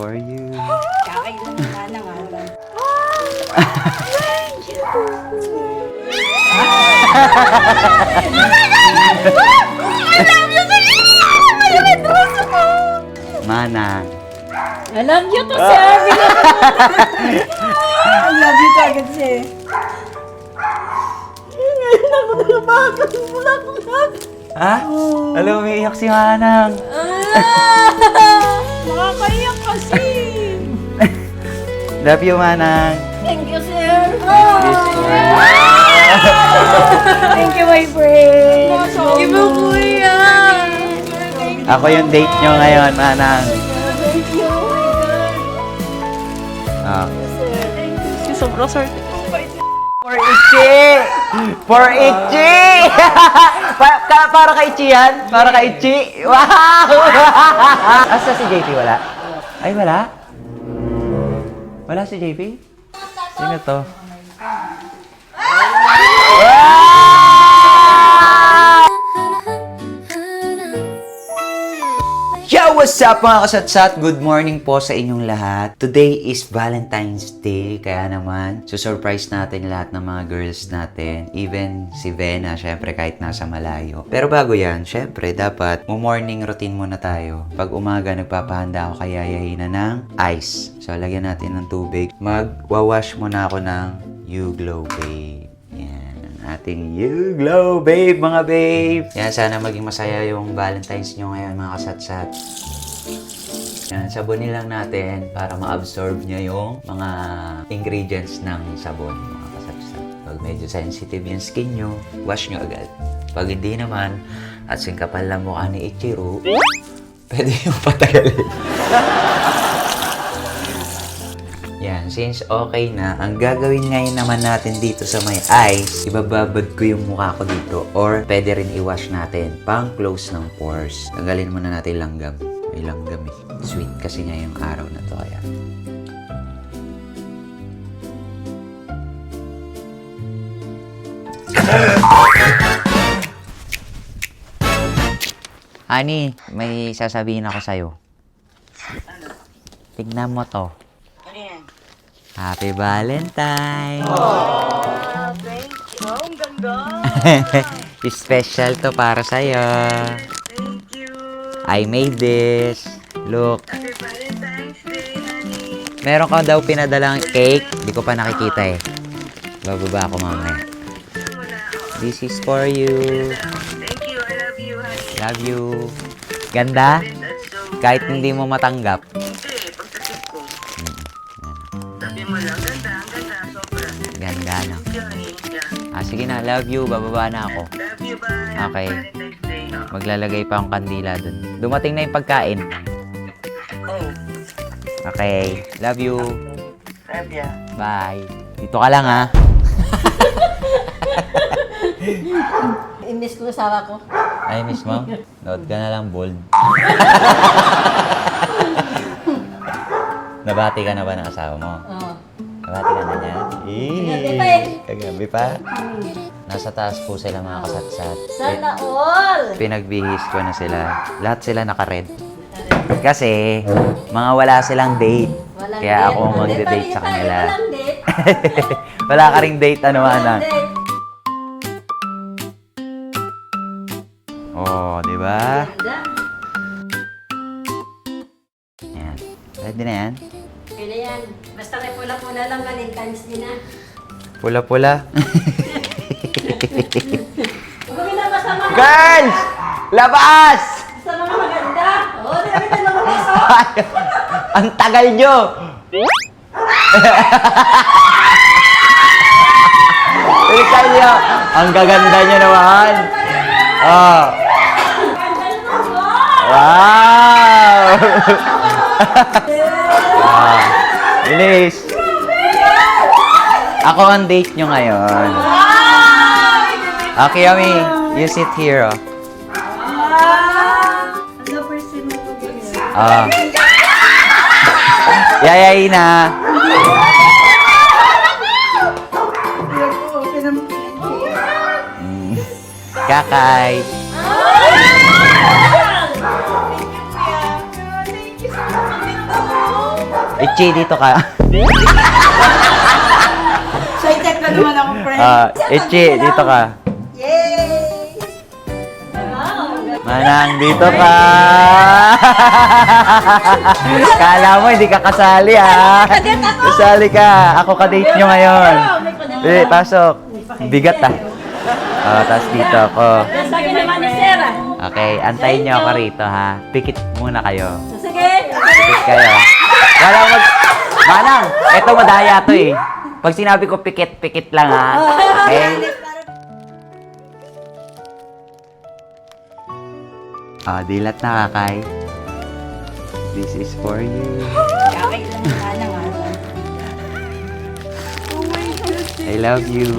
For you. Kakailan na ng araw. I love you, Selena! Malamit roso ko! Manang. I love you to, sir! I love you to agad, sir. Ngayon ako nalabagan. Bulak-bulak. Ha? Alam, umiiyak si Manang. Nakakaiyak kasi. Love you, Manang. Thank you, sir. Thank you, my friend. Iba po yan. Ako yung date nyo ngayon, Manang. Thank you. Ah. Si sobrang swerte ko. For Ichi! For Ichi! Para kay Ichi yan? Para kay Ichi? Wow! Asa si JP? Wala? Ay, wala? Wala si JP? Sino to? Yo! What's up mga kasatsat? Good morning po sa inyong lahat. Today is Valentine's Day. Kaya naman, susurprise natin lahat ng mga girls natin. Even si Vena, syempre kahit nasa malayo. Pero bago yan, syempre dapat morning routine muna tayo. Pag umaga, nagpapahanda ako kay Yayahina ng ice. So, lagyan natin ng tubig. Magwawash muna ako ng You Glow Babe. Ating You Glow Babe, mga babe. Yan, sana maging masaya yung Valentine's nyo ngayon, mga kasatsat. Yan, sabonin lang natin para ma-absorb niya yung mga ingredients ng sabon, mga kasatsat. Pag medyo sensitive yung skin nyo, wash nyo agad. Pag hindi naman, at singkapal lang mukha ni Ichiro, pwede yung patagalin. Yan, since okay na, ang gagawin ngayon naman natin dito sa may eyes, ibababad ko yung mukha ko dito or pwede rin i-wash natin pang close ng pores. Tanggalin muna natin langgam. May langgam eh. Sweet kasi niya yung araw na to kaya. Honey, may sasabihin ako sa'yo. Tignan mo to. Happy Valentine! Oh, thank you. Oh, ang ganda. Special to para sa'yo. Thank you. I made this. Look. Happy Valentine's Day, honey. Meron ka daw pinadalang cake. Di ko pa nakikita eh. Bababa ako mamaya. This is for you. Thank you. I love you, honey. Love you. Ganda? That's so Kahit hindi mo matanggap. Hindi, pagkasip ko. Sabi mo lang, ganda, ang ganda, sobra. Ganda na. Thank you, honey. Yeah. Sige na, love you. Bababa na ako. Love you, bye. Okay. Valentine's Day. Oh. Maglalagay pa akong kandila dun. Dumating na yung pagkain. Oh, Okay. Love you. love ya. Bye. Dito ka lang ha. I-miss ko asawa ko. Ay, miss mo? Note ka na lang, bold. Nabati ka na ba ng asawa mo? Oo. Nabati ka na niya? Kagabi pa eh. Kagabi pa? Nasa taas po sila mga kasatsat. Sana all! Pinagbihis ko na sila. Lahat sila naka-red. Kasi, mga wala silang date. Walang Kaya date. ako magde-date sa kanila. Walang date. Wala ka ring date, ano Walang anak? date. Oh, di ba? Ganda. Yan. Ready na yan? Pwede yan. Basta may pula-pula lang, Valentine's din na. Pula-pula. Huwag na basta mga, Girls! Labas! basta mga maganda. Oo, di kami na lumabas. Ang tagal nyo! Bilisan nyo! Ang gaganda nyo naman! Oh. Wow! Ah, bilis! Ako ang date nyo ngayon. Okay, Yami. You sit here, oh. Ano person mo ko ganyan? Ah. Yayay na. Kakay. Thank you so much. Ichi, dito ka. Excited na naman ako, friend. Ichi, dito ka. Yay! Manang, dito ka. Kala mo, hindi ka kasali, ha? Kasali ka. Ako ka-date nyo ngayon. Pasok. Bigat, ha? Tapos dito ako. Sa akin naman ni Sarah. Okay, antayin nyo ako rito, ha? Pikit muna kayo. Sige. Pikit kayo. Wala mag... Manang, eto madaya to, eh. Pag sinabi ko pikit, pikit lang, ha? Okay? Dilat na, Kakay. This is for you. Kakay lang sana nga. I love you.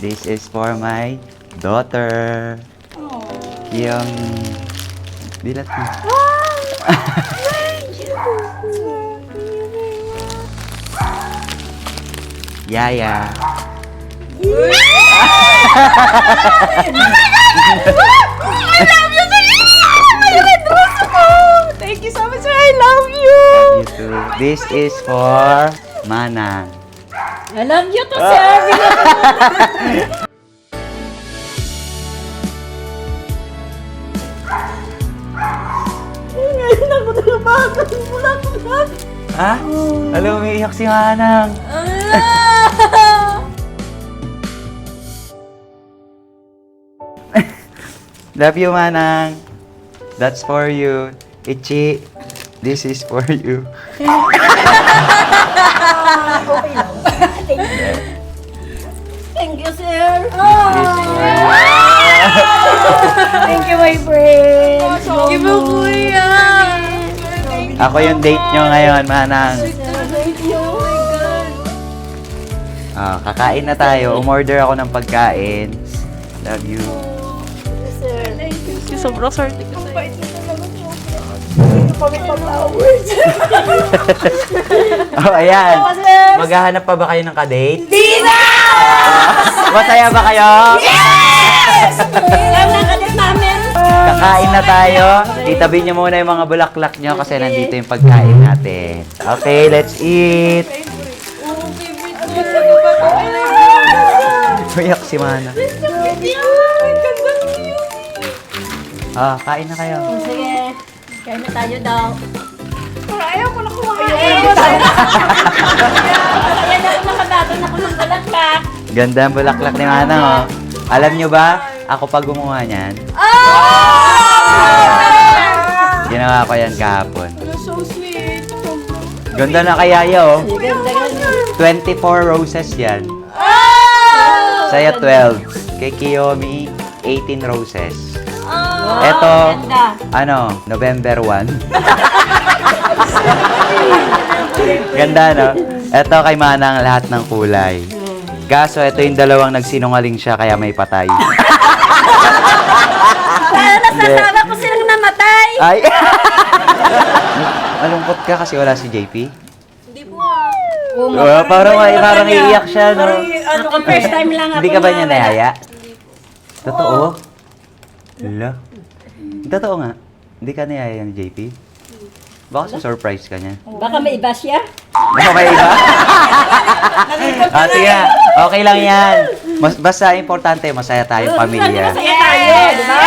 This is for my daughter. Yung dilat mo. Yaya. Thank you so much, sir. I love you. You too. This is for Manang. I love you to sir. Ngayon ako nalabagan. Bulat-bulat. Ha? Alam, umiiyak si Manang. Love you, Manang. That's for you. Ichi, this is for you. Thank you, sir. This is for you. Thank you, my friend. Thank you, kuya. Ako yung date nyo ngayon, Manang. Thank you. Oh my God. Kakain na tayo. Umorder ako ng pagkain. Love you. Sir. Thank you. Sobrang swerte ko sa'yo. Ayan. Maghahanap pa ba kayo ng kadate? Di na! Masaya ba kayo? Alam na kadet namin. Kakain na tayo. Itabi niyo muna yung mga bulaklak niyo kasi nandito yung pagkain natin. Okay, let's eat. Uyak si Mana. Kain na kayo. Sige. Kain na tayo daw. Ayaw ko na kumain. Ayan ako nakabaton ako ng balaklak. Ganda ang bulaklak ni Mana, oh. Alam niyo ba, ako pag gumawa niyan, ginawa ko yan kahapon. So sweet. Ganda na kaya oh. Ganda ganda. 24 roses yan. Saya 12. Kay Kiyomi, 18 roses. Eto, Ganda. November 1. Ganda, no? Eto kay Manang lahat ng kulay. Kaso, ito yung dalawang nagsinungaling siya kaya may patay. Sana nasasama ko silang namatay. Ay! Malungkot ka kasi wala si JP? Hindi po Parang iiyak siya, no? Ako first time lang ako. Hindi ka ba niya nahaya? Totoo? Hala? Totoo nga. Hindi ka nahaya ni JP? Baka surprise ka niya. Baka may iba siya. Baka may iba? Sige, okay lang yan. Basta importante, masaya tayong pamilya. Masaya tayo, di ba?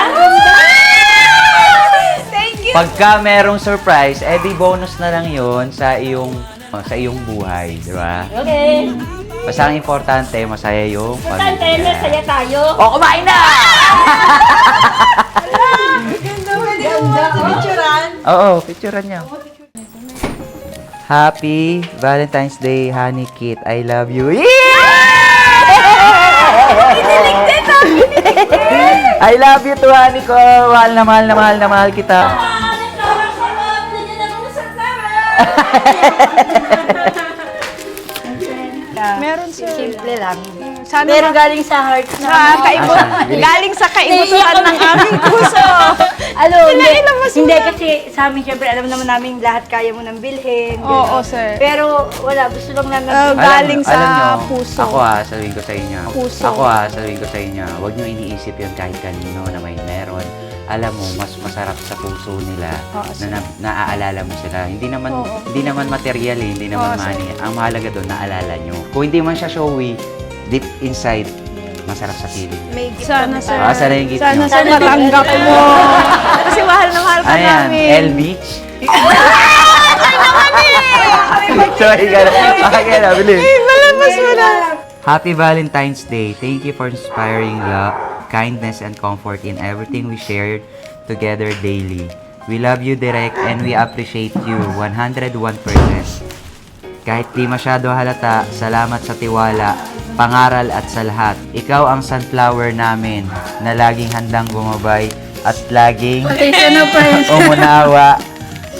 Pagka merong surprise, di bonus na lang yun sa iyong buhay, di ba? Okay. Basta ang importante, masaya yung Importante, pamilya. masaya tayo. O, kumain na! Picturean. Oo, picturean niya. Happy Valentine's Day, Honey Kit. I love you. I love you too, honey ko. Mahal na mahal na mahal na mahal kita. Meron sir. Simple lang. Sana Pero galing sa heart na. galing sa kaibuturan ng aming puso. Hindi kasi sa amin syempre alam naman namin lahat kaya mo nang bilhin. Oo, sir. Pero wala, gusto lang namin. Galing sa alam nyo, puso. Ako sabihin ko sa inyo. Puso. Ako sabihin ko sa inyo, huwag nyo iniisip yun kahit kanino na may meron alam mo, mas masarap sa puso nila na naaalala mo sila. Hindi naman material eh, hindi naman money. Ang mahalaga doon, naalala nyo. Kung hindi man siya showy, deep inside, masarap sa feeling. May gift sana, sir. Sana yung gift Sana, nyo. sir, matanggap mo. Kasi mahal na mahal ka Ayan, namin. L Beach. Sorry ka na. Okay na, bilis. Malabas mo na. Happy Valentine's Day. Thank you for inspiring love, kindness, and comfort in everything we shared together daily. We love you, Direk, and we appreciate you 101%. Kahit di masyado halata, salamat sa tiwala, pangaral at sa lahat. Ikaw ang sunflower namin na laging handang gumabay at laging umunawa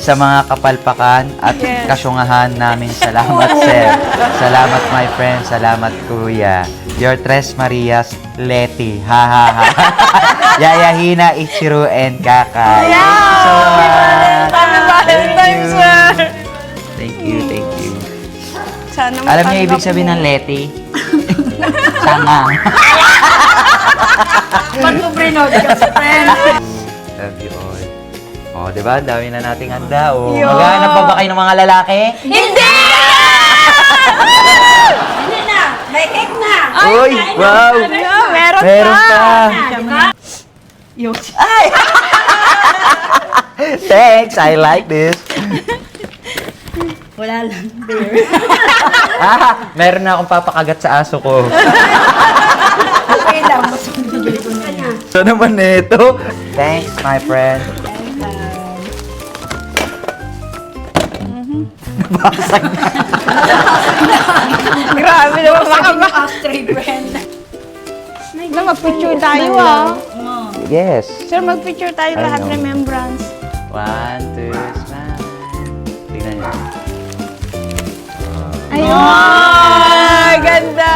sa mga kapalpakan at kasyungahan namin. Salamat, sir. Salamat, my friend. Salamat, kuya. Your Tres Marias, Leti. Ha, ha, ha. Yayahina, Ichiro, and Kakay. Thank you so much. Happy Valentine's, sir. Thank you, thank you. Sana Alam niyo ibig sabihin ng Leti? Sanga. Ba't mo brinod ka sa friend? Love you all. Oh, di ba? Ang dami na nating handa. Oh. Yo. Maghanap pa ba kayo ng mga lalaki? Hindi na! May cake na! Uy, wow! Meron Meron pa. pa. Ay! Thanks, I like this. Wala lang, beer. Meron na akong papakagat sa aso ko. Okay lang, mas bibigay ko na yan. So naman nito. Thanks, my friend. Grabe naman makaba. Astray friend. Na mag-picture tayo ah. Yes. Sir, mag-picture tayo I lahat know. remembrance. 1, 2, smile. Tingnan niyo. Ayun! Ganda!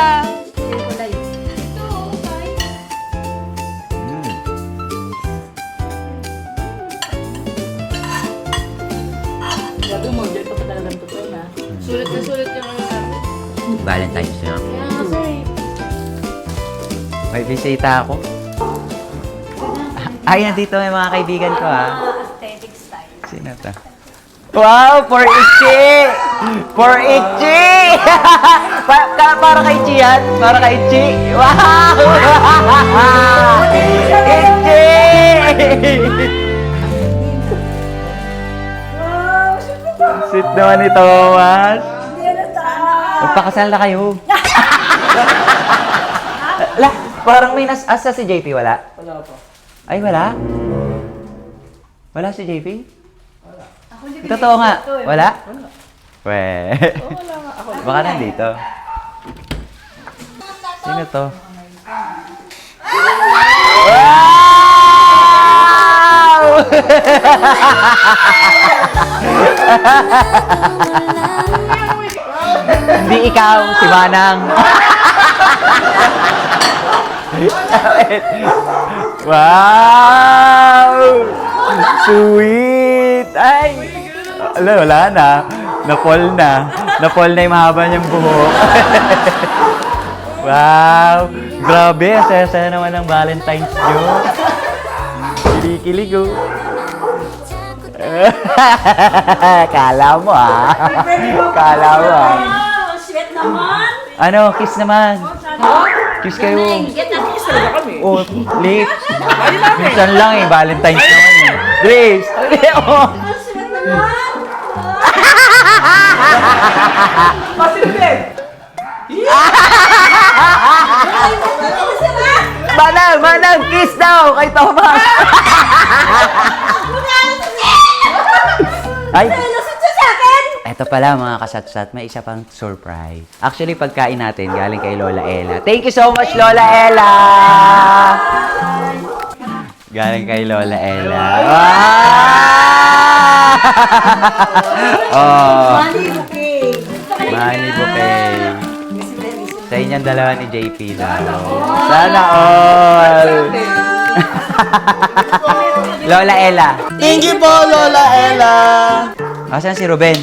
Valentine's na. May bisita ako. Ay, nandito may mga kaibigan ko ha. Aesthetic style. Sino to? Wow! For Ichi! For Ichi! Para kay Ichi yan? Para kay Ichi? Wow! Ichi! Sweet naman ni Thomas. Magpakasal na kayo. La, parang may nas-asa si JP, wala? Wala pa. Ay, wala? Wala si JP? Totoo nga. Wala? Weh. Baka nandito. Sino to? Wow! Hindi ikaw, si Manang. Wow! Sweet! Ay! Wala na. Napol na. Napol na yung mahaba niyang buhok. Wow! Grabe, saya-saya naman ng Valentine's niyo. Kilig-kilig oh. Kala mo ah. Kala mo ah. Wow, sweet naman! Ano, kiss naman. Kiss kayo. Get na kiss talaga kami. Oh, lips. Minsan lang eh, Valentine's naman eh. Grace! Oh. Sweet naman! Manang! Manang! Kiss daw kay Thomas! Ay! Lusot siya sa akin! Eto pala mga kasatsat, may isa pang surprise. Actually, pagkain natin galing kay Lola Ella. Thank you so much, Lola Ella! Galing kay Lola Ella. Wow! Oh, Money bouquet. money bouquet. Sa inyong dalawa ni JP daw. Sana all! Lola Ella. Thank you po, Lola Ella! Asan si Ruben?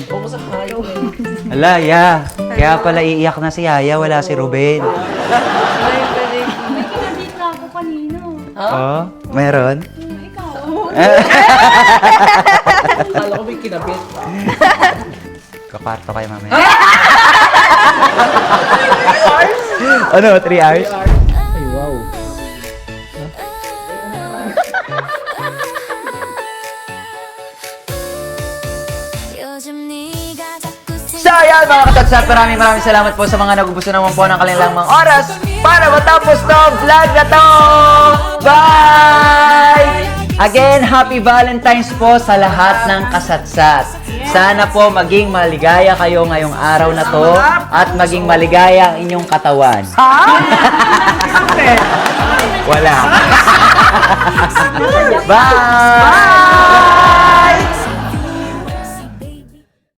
Ala, ya. Kaya pala iiyak na si Yaya, wala si Ruben. Nandito ako kanina. Oh, meron? Akala ko may kinabit. Kakwarto kayo mamaya. Ano, 3 hours? Ay, wow. So ayan mga katatsat, maraming salamat po sa mga nagubuso naman po ng kanilang mga oras para matapos to vlog na to! Bye! Again, happy Valentine's po sa lahat ng kasatsat. Sana po maging maligaya kayo ngayong araw na to at maging maligaya ang inyong katawan. Wala. Bye!